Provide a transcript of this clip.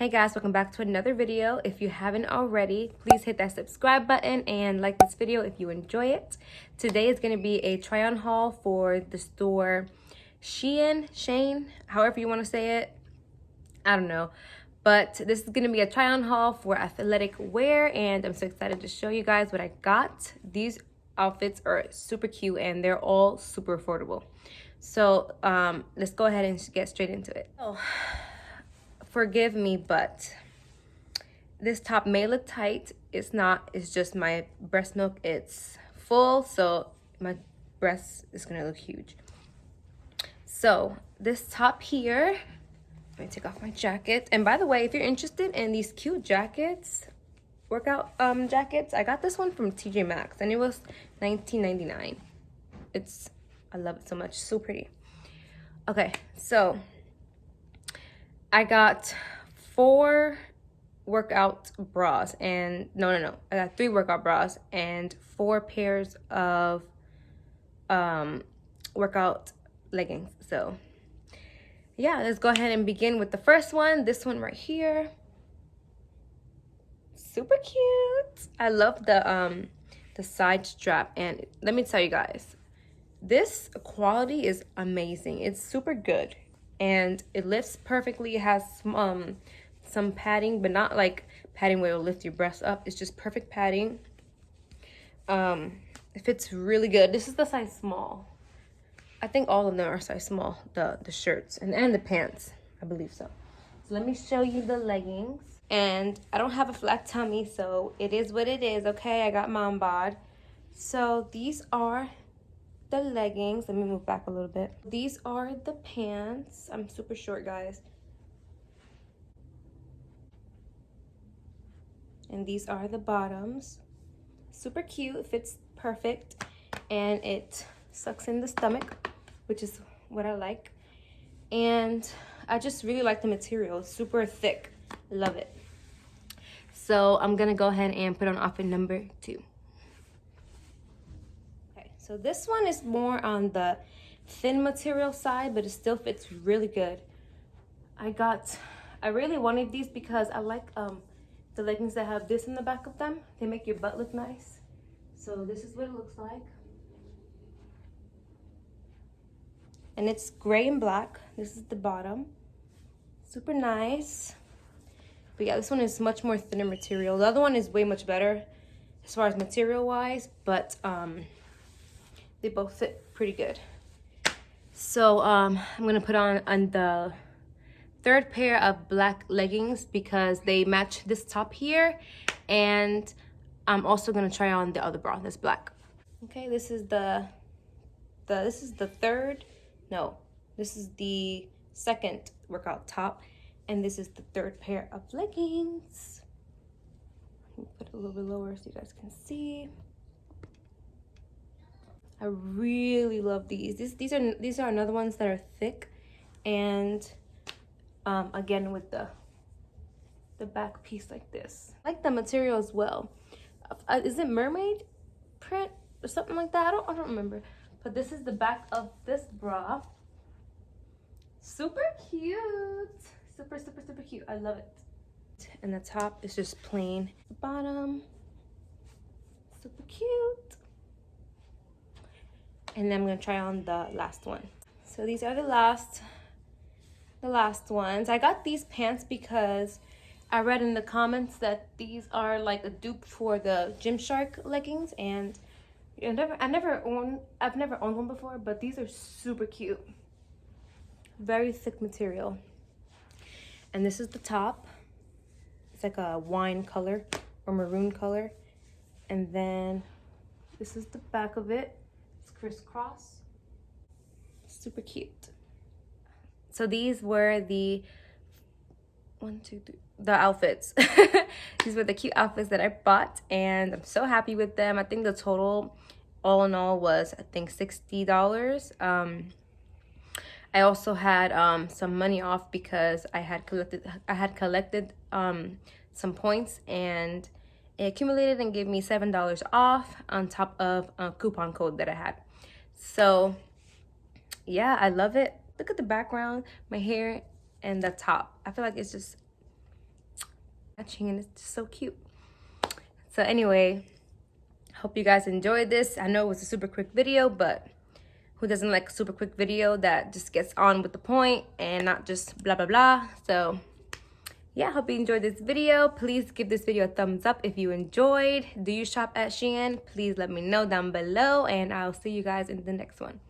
Hey guys, welcome back to another video. If you haven't already, please hit that subscribe button and like this video if you enjoy it. Today is going to be a try on haul for the store Shein, however you want to say it. I don't know. But this is going to be a try on haul for athletic wear, and I'm so excited to show you guys what I got. These outfits are super cute and they're all super affordable. So let's go ahead and get straight into it. Forgive me, but this top may look tight. It's not. It's just my breast milk. It's full, so my breast is gonna look huge. So this top here, let me take off my jacket. And by the way, if you're interested in these cute jackets, workout jackets, I got this one from TJ Maxx and it was $19.99. I love it so much. So pretty. Okay, so I got 4 workout bras and I got 3 workout bras and 4 pairs of workout leggings. So yeah, let's go ahead and begin with the first one. This one right here, super cute. I love the side strap, and let me tell you guys, this quality is amazing. It's super good. And it lifts perfectly. It has some padding, but not like padding where it'll lift your breast up. It's just perfect padding. It fits really good. This is the size small. I think all of them are size small, the shirts and the pants. I believe so. So let me show you the leggings. And I don't have a flat tummy, so it is what it is, okay? I got mom bod. So these are the leggings. Let me move back a little bit. These are the pants. I'm super short, guys. And these are the bottoms. Super cute. It fits perfect. And it sucks in the stomach, which is what I like. And I just really like the material. It's super thick. Love it. So I'm gonna go ahead and put on outfit number 2. So this one is more on the thin material side, but it still fits really good. I really wanted these because I like the leggings that have this in the back of them. They make your butt look nice. So this is what it looks like. And it's gray and black. This is the bottom. Super nice. But yeah, this one is much more thinner material. The other one is way much better as far as material wise, but they both fit pretty good. So I'm gonna put on the 3rd pair of black leggings because they match this top here, and I'm also gonna try on the other bra that's black. Okay, this is the 2nd workout top, and this is the 3rd pair of leggings. Let me put it a little bit lower so you guys can see. I really love these. These are another ones that are thick, and again with the back piece like this. I like the material as well. Is it mermaid print or something like that? I don't remember. But this is the back of this bra. Super cute. Super cute. I love it. And the top is just plain. The bottom, super cute. And then I'm gonna try on the last one. So these are the last ones. I got these pants because I read in the comments that these are like a dupe for the Gymshark leggings, and I've never owned one before, but these are super cute. Very thick material. And this is the top. It's like a wine color or maroon color. And then this is the back of it. Crisscross. Super cute. So these were the outfits. These were the cute outfits that I bought, and I'm so happy with them. I think the total all in all was, I think, $60. I also had some money off because I had collected some points, and it accumulated and gave me $7 off on top of a coupon code that I had. So yeah, I love it. Look at the background, my hair, and the top. I feel like it's just matching, and it's just so cute. So anyway, hope you guys enjoyed this. I know it was a super quick video, but who doesn't like a super quick video that just gets on with the point and not just blah blah blah? So yeah, hope you enjoyed this video. Please give this video a thumbs up if you enjoyed. Do you shop at Shein? Please let me know down below, and I'll see you guys in the next one.